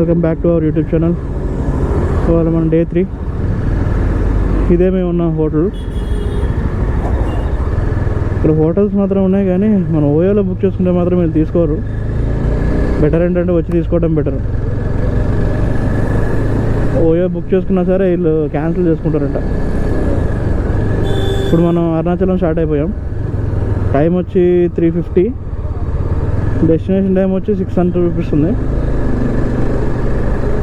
Welcome back to our YouTube channel. So అలా మన day 3 ఇదే మేము ఉన్న హోటల్. ఇక్కడ హోటల్స్ మాత్రం ఉన్నాయి కానీ మనం ఓయోలో బుక్ చేసుకుంటే మాత్రం వీళ్ళు తీసుకోరు. బెటర్ ఏంటంటే వచ్చి తీసుకోవడం బెటర్. ఓయో బుక్ చేసుకున్నా సరే వీళ్ళు క్యాన్సిల్ చేసుకుంటారంట. ఇప్పుడు మనం అరుణాచలం స్టార్ట్ అయిపోయాం. టైం వచ్చి 3:50, డెస్టినేషన్ టైం వచ్చి 600 రూపీస్ ఉంది.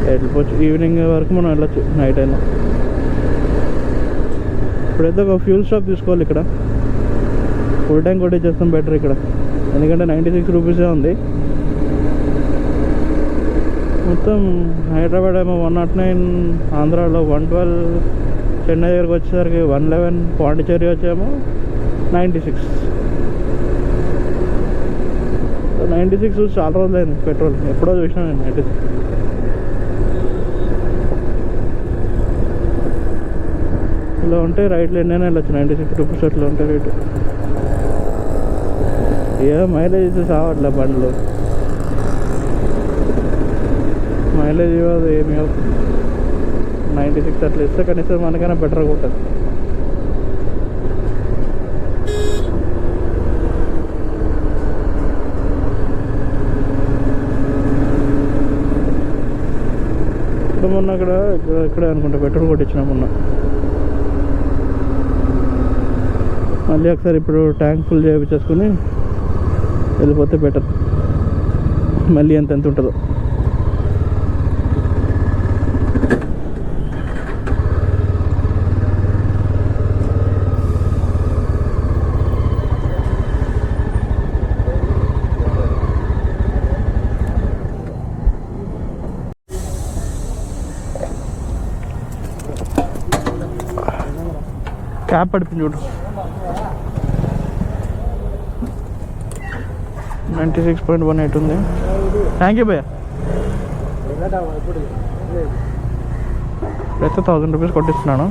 వెళ్ళిపోవచ్చు, ఈవినింగ్ వరకు మనం వెళ్ళొచ్చు నైట్ అయినా. ఇప్పుడైతే ఒక ఫ్యూల్ స్టాప్ తీసుకోవాలి. ఇక్కడ ఫుల్ ట్యాంక్ కొట్టించేస్తాం బెటర్ ఇక్కడ, ఎందుకంటే 96 రూపీసే ఉంది. మొత్తం హైదరాబాద్ ఏమో 109, ఆంధ్రాలో 112, చెన్నై దగ్గరకు వచ్చేసరికి 111, పాండిచేరి వచ్చేమో 96. 96 చాలా రోజులైంది పెట్రోల్, ఎప్పుడో చూసినా నేను 96. ఇలా ఉంటే రైట్లో ఎన్నైనా వెళ్ళచ్చు. 96 రూపీస్ అట్లా ఉంటే రేటు. మైలేజ్ ఇస్తే సావట్లే బండ్లు, మైలేజ్ ఇవ్వదు, ఏమి ఇవ్వదు. 96 అట్లా ఇస్తే కనీసం మనకైనా బెటర్గా ఉంటుంది. ఇప్పుడు మొన్న ఇక్కడే అనుకుంటా పెట్రోల్ కొట్టించినా మొన్న. మళ్ళీ ఒకసారి ఇప్పుడు ట్యాంక్ ఫుల్ చేయించేసుకుని వెళ్ళిపోతే బెటర్. మళ్ళీ ఎంత ఉంటుందో. క్యాప్ పడిపోయింది చూడు. 96.18 ఉంది. థ్యాంక్ యూ భయ్యా. ఇప్పుడైతే 1000 రూపీస్ కొట్టిస్తున్నాను.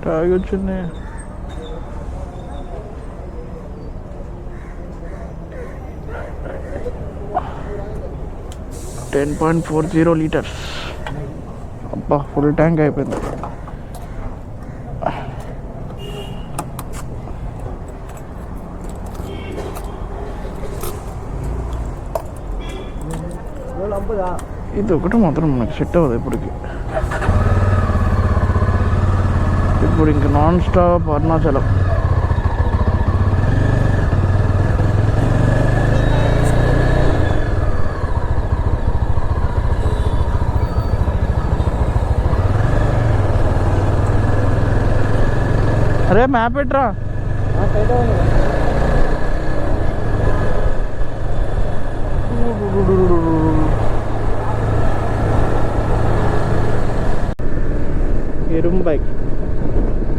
ట్యాగ్ వచ్చింది. 10.40 లీటర్స్. అబ్బా, ఫుల్ ట్యాంక్ అయిపోయింది. ఇది ఒకటి మాత్రం మనకు సెట్ అవ్వదు ఇప్పటికి. ఇప్పుడు ఇంక నాన్ స్టాప్ అరుణాచలం. అరే మ్యాప్ పెట్టరా.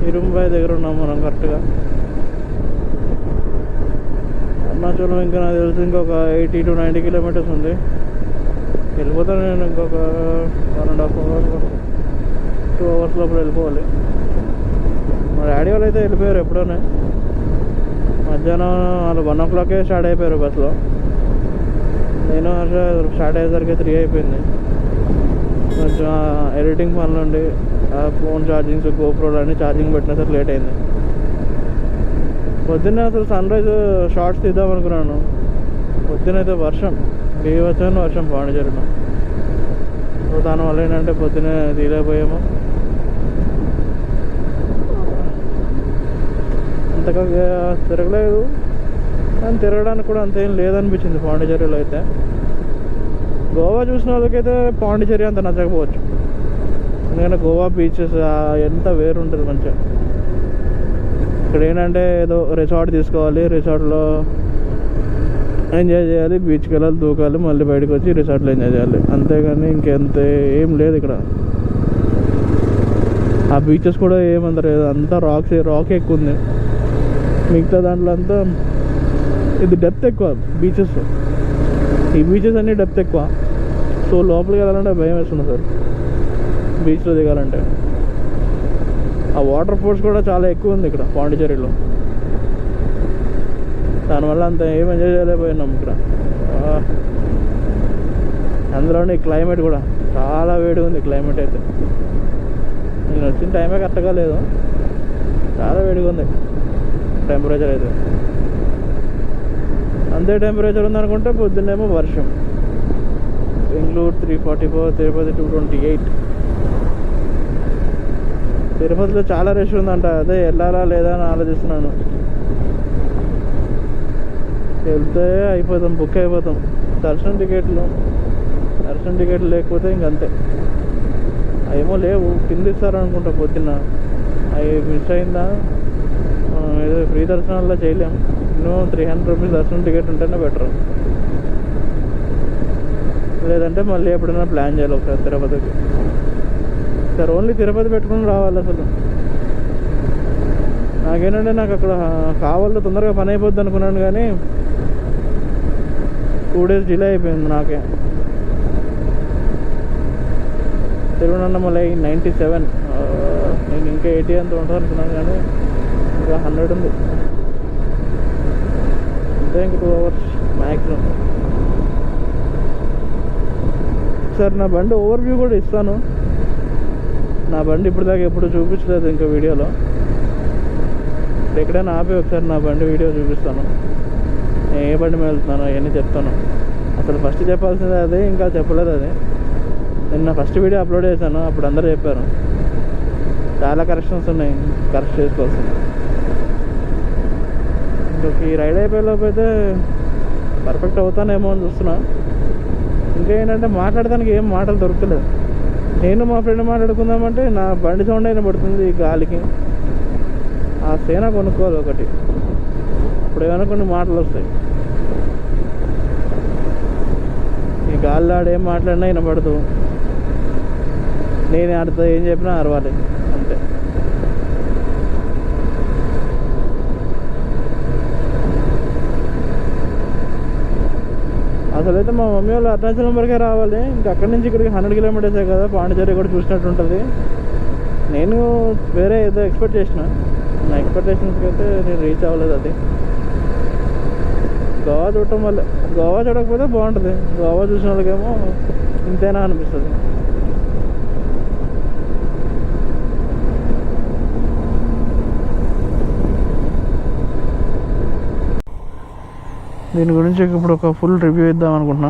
ఇరుంబాయ్ దగ్గర ఉన్నాం మనం కరెక్ట్గా. అరుణాచలం ఇంకా నాకు తెలిసి ఇంకొక 80 to 90 కిలోమీటర్స్ ఉంది. వెళ్ళిపోతాను నేను. ఇంకొక 1.5 hours, 2 hours లోపల వెళ్ళిపోవాలి. మా డాడీ వాళ్ళు అయితే వెళ్ళిపోయారు ఎప్పుడోనే. మధ్యాహ్నం వాళ్ళు 1 o'clock స్టార్ట్ అయిపోయారు బస్సులో. నేను స్టార్ట్ అయ్యేసరికి 3 అయిపోయింది. కొంచెం ఎడిటింగ్ పనులు ఉండి ఫోన్ ఛార్జింగ్స్, గోప్రోలు అన్నీ ఛార్జింగ్ పెట్టిన లేట్ అయింది. పొద్దున్నే అసలు సన్ రైజ్ షార్ట్స్ తీద్దాం అనుకున్నాను. పొద్దునైతే వర్షం, బీభత్సమైన వర్షం పాండిచేరిలో. సో దానివల్ల ఏంటంటే పొద్దున్నే తీయలేకపోయాము. అంతగా తిరగలేదు. కానీ తిరగడానికి కూడా అంతేం లేదనిపించింది పాండిచ్చేరిలో అయితే. గోవా చూసిన వాళ్ళకైతే పాండిచ్చేరి అంత నచ్చకపోవచ్చు, ఎందుకంటే గోవా బీచెస్ ఎంత వేరు ఉంటుంది మంచిగా. ఇక్కడ ఏంటంటే ఏదో రిసార్ట్ తీసుకోవాలి, రిసార్ట్లో ఎంజాయ్ చేయాలి, బీచ్కి వెళ్ళాలి, దూకాలి, మళ్ళీ బయటకు వచ్చి రిసార్ట్లో ఎంజాయ్ చేయాలి, అంతేగాని ఇంకెంత ఏం లేదు ఇక్కడ. ఆ బీచెస్ కూడా ఏమంటారు, అంతా రాక్ ఎక్కువ ఉంది. మిగతా దాంట్లో అంతా ఇది డెప్త్ ఎక్కువ బీచెస్. ఈ బీచెస్ అన్నీ డెప్త్ ఎక్కువ. సో లోపలికి వెళ్ళాలంటే భయం వేస్తుంది సార్ బీచ్లో దిగాలంటే. ఆ వాటర్ ఫోర్స్ కూడా చాలా ఎక్కువ ఉంది ఇక్కడ పాండిచ్చేరిలో, దానివల్ల అంత ఏం ఎంజాయ్ చేయలేకపోయినాం ఇక్కడ. అందులోని క్లైమేట్ కూడా చాలా వేడిగా ఉంది క్లైమేట్ అయితే. నేను వచ్చిన టైమే కరెక్ట్గా లేదు, చాలా వేడిగా ఉంది టెంపరేచర్ అయితే. అంతే టెంపరేచర్ ఉందనుకుంటే పొద్దున్నేమో వర్షం. బెంగళూరు 344, తిరుపతి 228. తిరుపతిలో చాలా రష్ ఉందంట, అదే వెళ్ళాలా లేదా అని ఆలోచిస్తున్నాను. వెళ్తే అయిపోతాం, బుక్ అయిపోతాం. దర్శనం టికెట్లు లేకపోతే ఇంకంతే. ఏమో లేవు, కింద ఇస్తారనుకుంటా పొద్దున్న. అవి మిస్ అయిందా, ఏదో ఫ్రీ దర్శనాల్లో చేయలేం. ಇನ್ನೂ 300 రూపీస్ దర్శనం టికెట్ ఉంటేనే బెటర్. లేదంటే మళ్ళీ ఎప్పుడైనా ప్లాన్ చేయాలి ఒకసారి తిరుపతికి. సార్ ఓన్లీ తిరుపతి పెట్టుకుని రావాలి అసలు. నాకేంటంటే నాకు అక్కడ కావాలో తొందరగా పని అయిపోద్ది అనుకున్నాను, కానీ 2 days డిలే అయిపోయింది నాకే. తిరువణమలై 97, నేను ఇంకా 80 అంత ఉంటుంది అనుకున్నాను, కానీ ఇంకా 100 ఉంది. అంతే, ఇంక 2 hours మ్యాక్సిమం. సార్ నా బండి ఓవర్వ్యూ కూడా ఇస్తాను. నా బండి ఇప్పటిదాకా ఎప్పుడు చూపించలేదు ఇంకా వీడియోలో. ఎక్కడైనా ఆపి ఒకసారి నా బండి వీడియో చూపిస్తాను, నేను ఏ బండి మీద వెళ్తున్నాను అవన్నీ చెప్తాను. అసలు ఫస్ట్ చెప్పాల్సిందే అది, ఇంకా చెప్పలేదు అది. నిన్న ఫస్ట్ వీడియో అప్లోడ్ చేశాను, అప్పుడు అందరూ చెప్పారు. చాలా కరెక్షన్స్ ఉన్నాయి, కరెక్ట్ చేసుకోవాల్సింది. ఇంకొక ఈ రైడ్ అయిపోయేలోపు అయితే పర్ఫెక్ట్ అవుతానేమో అని చూస్తున్నా. ఇంకా ఏంటంటే మాట్లాడడానికి ఏం మాటలు దొరకలేదు. నేను మా ఫ్రెండ్ మాట్లాడుకుందామంటే నా బండి సౌండ్ అయినా పడుతుంది ఈ గాలికి. ఆ సేన కొనుక్కోవాలి ఒకటి, ఇప్పుడు ఏమైనా కొన్ని మాటలు వస్తాయి. ఈ గాలిలో ఆడేం మాట్లాడినా వినపడదు, నేను ఆడితో ఏం చెప్పినా అరవాలి అంతే. అసలైతే మా మమ్మీ వాళ్ళు అరుణాచలం వరకే రావాలి, ఇంకా అక్కడి నుంచి ఇక్కడికి 100 kilometers కదా. పాండిచ్చేరి కూడా చూసినట్టు ఉంటుంది. నేను వేరే ఏదో ఎక్స్పెక్ట్ చేసిన, నా ఎక్స్పెక్టేషన్స్కి అయితే నేను రీచ్ అవ్వలేదు. అది గోవా చూడటం వల్ల, గోవా చూడకపోతే బాగుంటుంది. గోవా చూసిన వాళ్ళకేమో ఇంతేనా అనిపిస్తుంది. దీని గురించి ఇప్పుడు ఒక ఫుల్ రివ్యూ ఇద్దాం అనుకుంటున్నా.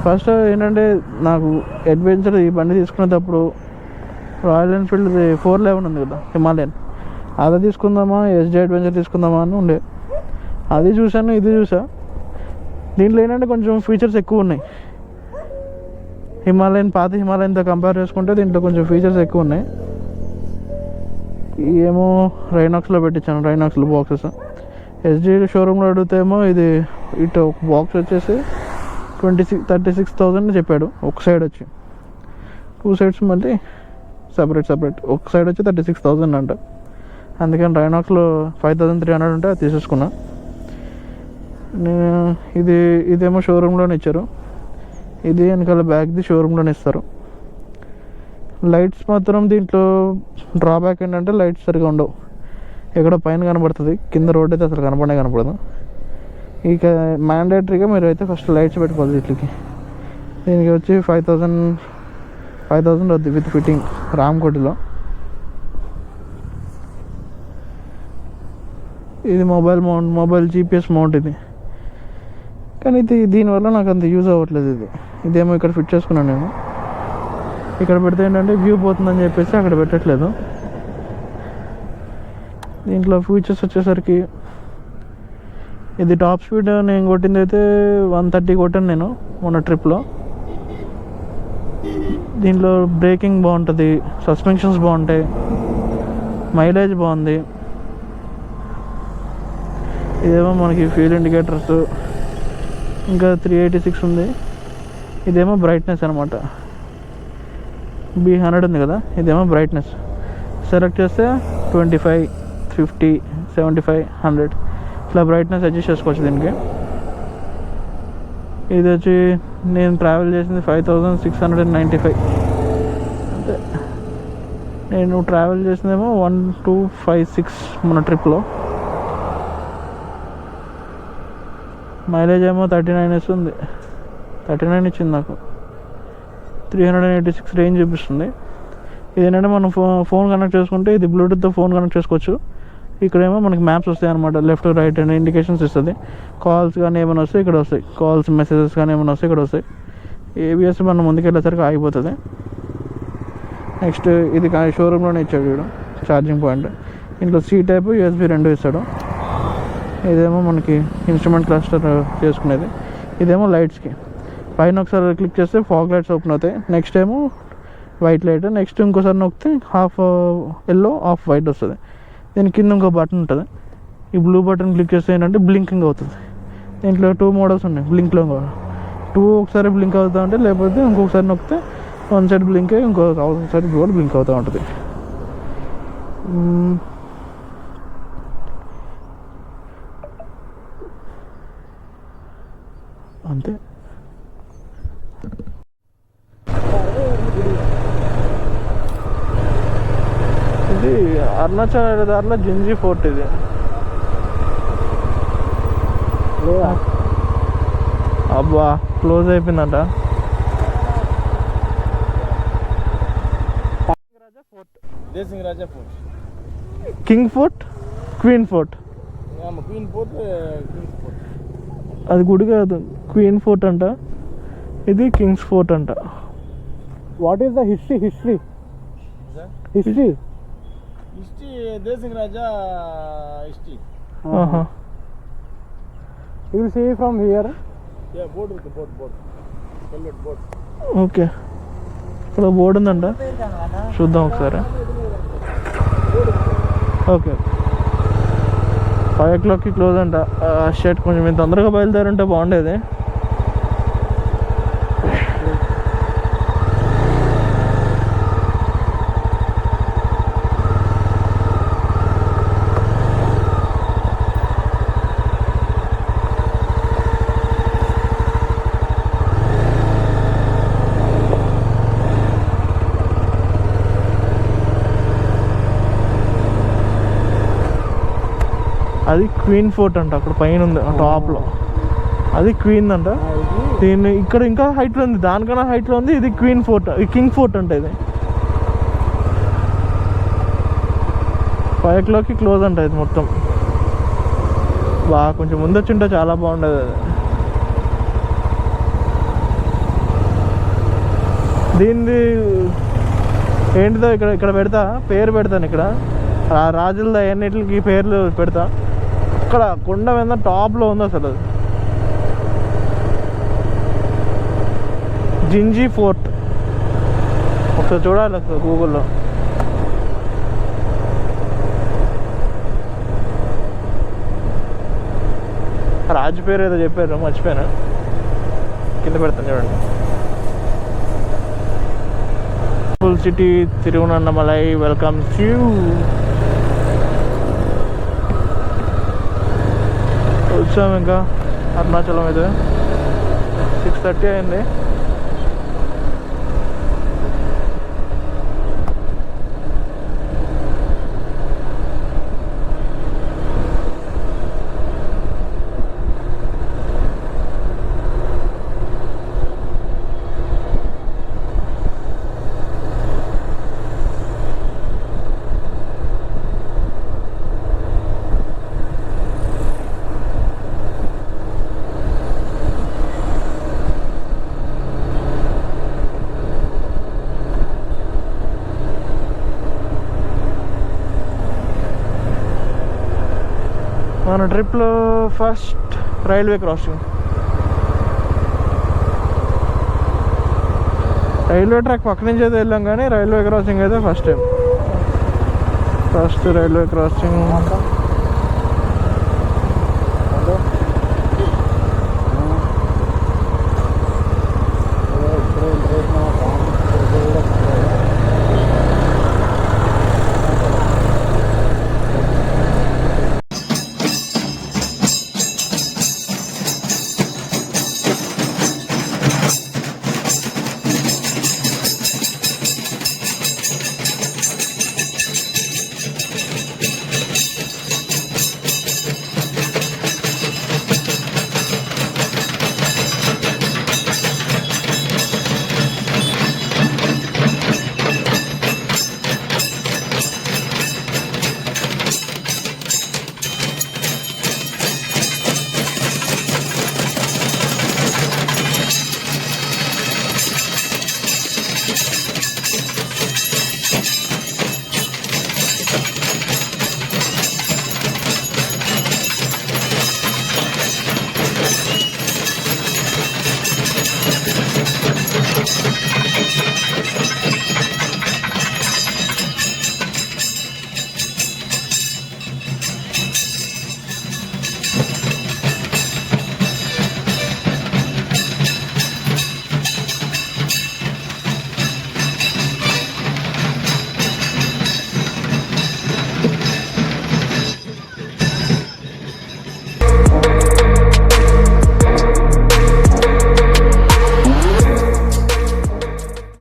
ఫస్ట్ ఏంటంటే, నాకు అడ్వెంచర్ ఈ బండి తీసుకునేటప్పుడు రాయల్ ఎన్ఫీల్డ్ 411 ఉంది కదా, హిమాలయన్, అది తీసుకుందామా ఎస్జీ అడ్వెంచర్ తీసుకుందామా అని ఉండే. అది చూసాను, ఇది చూసా. దీంట్లో ఏంటంటే కొంచెం ఫీచర్స్ ఎక్కువ ఉన్నాయి. పాత హిమాలయన్తో కంపేర్ చేసుకుంటే దీంట్లో కొంచెం ఫీచర్స్ ఎక్కువ ఉన్నాయి. ఏమో రైనాక్స్లో పెట్టించాను, రైనాక్స్లో బాక్సెస్. ఎస్జీ షోరూంలో అడిగితేమో ఇది ఇటు ఒక బాక్స్ వచ్చేసి 36,000 చెప్పాడు ఒక సైడ్ వచ్చి. 2 sides మళ్ళీ సపరేట్. ఒక సైడ్ వచ్చి 36,000 అంట. అందుకని రైనాక్స్లో 5,300 ఉంటే అది తీసేసుకున్నా. నేను ఇదేమో షోరూంలోనే ఇచ్చారు, ఇది వెనకాల బ్యాగ్ది షోరూంలోనే ఇస్తారు. లైట్స్ మాత్రం దీంట్లో డ్రాబ్యాక్ ఏంటంటే లైట్స్ సరిగా ఉండవు. ఎక్కడ పైన కనబడుతుంది, కింద రోడ్ అయితే అసలు కనపడదు. ఇక మ్యాండేటరీగా మీరు అయితే ఫస్ట్ లైట్స్ పెట్టుకోవాలి వీటికి. దీనికి వచ్చి 5,000 వద్దు విత్ ఫిట్టింగ్ రామ్కోటిలో. ఇది మొబైల్ జీపీఎస్ మౌంట్ ఇది. కానీ దీనివల్ల నాకు అంత యూజ్ అవ్వట్లేదు. ఇదేమో ఇక్కడ ఫిట్ చేసుకున్నాను నేను. ఇక్కడ పెడితే ఏంటంటే వ్యూ పోతుందని చెప్పేసి అక్కడ పెట్టట్లేదు. దీంట్లో ఫీచర్స్ వచ్చేసరికి ఇది టాప్ స్పీడ్ నేను కొట్టింది అయితే 130 కొట్టాను నేను మొన్న ట్రిప్లో. దీంట్లో బ్రేకింగ్ బాగుంటుంది, సస్పెన్షన్స్ బాగుంటాయి, మైలేజ్ బాగుంది. ఇదేమో మనకి ఫ్యూల్ ఇండికేటర్స్, ఇంకా 386 ఉంది. ఇదేమో బ్రైట్నెస్ అనమాట. B100 ఉంది కదా, ఇదేమో బ్రైట్నెస్. సెలెక్ట్ చేస్తే 25, 50, 75, 100 ఇట్లా బ్రైట్నెస్ అడ్జస్ట్ చేసుకోవచ్చు దీనికి. ఇది వచ్చి నేను ట్రావెల్ చేసింది 5695. అంటే నేను ట్రావెల్ చేసిందేమో 1256 మన ట్రిప్లో. మైలేజ్ ఏమో 39 ఇస్తుంది, 39 ఇచ్చింది నాకు. 386 రేంజ్ చూపిస్తుంది. ఇదేంటంటే మనం ఫోన్ కనెక్ట్ చేసుకుంటే ఇది బ్లూటూత్తో ఫోన్ కనెక్ట్ చేసుకోవచ్చు. ఇక్కడేమో మనకి మ్యాప్స్ వస్తాయి అనమాట, లెఫ్ట్ రైట్ అండ్ ఇండికేషన్స్ ఇస్తుంది. కాల్స్ కానీ ఏమైనా వస్తాయి ఇక్కడ వస్తాయి, కాల్స్ మెసేజెస్ కానీ ఏమైనా వస్తాయి ఇక్కడ వస్తాయి. ఏబిఎస్ మనం ముందుకు వెళ్ళేసరికి ఆగిపోతుంది. నెక్స్ట్ ఇది షోరూంలోనే ఇచ్చాడు వీడు ఛార్జింగ్ పాయింట్. ఇంట్లో C టైప్ USB 2 ఇస్తాడు. ఇదేమో మనకి ఇన్స్ట్రుమెంట్ క్లస్టర్ చేసుకునేది. ఇదేమో లైట్స్కి పైన ఒకసారి క్లిక్ చేస్తే ఫాగ్ లైట్స్ ఓపెన్ అవుతాయి. నెక్స్ట్ ఏమో వైట్ లైట్. నెక్స్ట్ ఇంకోసారి నొక్కితే హాఫ్ ఎల్లో హాఫ్ వైట్ వస్తుంది. దీని కింద ఇంకో బటన్ ఉంటుంది. ఈ బ్లూ బటన్ క్లిక్ చేస్తే ఏంటంటే బ్లింకింగ్ అవుతుంది. దీంట్లో 2 మోడల్స్ ఉన్నాయి బ్లింక్లో. 2 ఒకసారి బ్లింక్ అవుతూ ఉంటే, లేకపోతే ఇంకొకసారి నొక్కితే వన్ సైడ్ బ్లింక్ అయ్యి ఇంకో సైడ్ కూడా బ్లింక్ అవుతూ ఉంటుంది. అంతే. ఇది అరుణాచల్ దారిలో జింజీ ఫోర్ట్. ఇది అబ్బా క్లోజ్ అయిపోయిందంట. King fort, queen fort. అది గుడి కాదు, క్వీన్ ఫోర్ట్ అంట. ఇది కింగ్స్ ఫోర్ట్ అంట. What is the history? Desing Raja history. You will see from here. Yeah, board with the board. Velvet board. Okay, ఇక్కడ బోర్డు ఉందంట, చూద్దాం ఒకసారి. ఓకే, 5 o'clockకి క్లోజ్ అంట. షర్ట్ కొంచెం మేము తొందరగా బయలుదేరుంటే బాగుండేది. అది క్వీన్ ఫోర్ట్ అంట, అక్కడ పైన ఉంది టాప్లో. అది క్వీన్ అంట. దీన్ని ఇక్కడ ఇంకా హైట్లో ఉంది, దానికన్నా హైట్లో ఉంది. ఇది క్వీన్ ఫోర్ట్, ఇది కింగ్ ఫోర్ట్ అంట. ఇది 5 o'clockకి క్లోజ్ అంట ఇది మొత్తం. కొంచెం ముందు వచ్చింటే చాలా బాగుండేది అది. దీనిది ఏంటిదో ఇక్కడ పెడతా, పేరు పెడతాను. ఇక్కడ రాజులది అన్నిటికి పేర్లు పెడతా. ఇక్కడ కొండ మీద టాప్లో ఉంది అసలు జింజీ ఫోర్ట్. ఒకసారి చూడాలి ఒకసారి గూగుల్లో. రాజు పేరు ఏదో చెప్పారు, మర్చిపోయాను. కింద పెడతాను చూడండి. Full city Tiruvannamalai welcomes you. వచ్చాము ఇంకా అరుణాచలం. అయితే 6:30 అయింది. మన ట్రిప్లో first railway crossing. Railway track పక్క నుంచి అయితే వెళ్ళాం కానీ రైల్వే క్రాసింగ్ అయితే first time. First railway crossing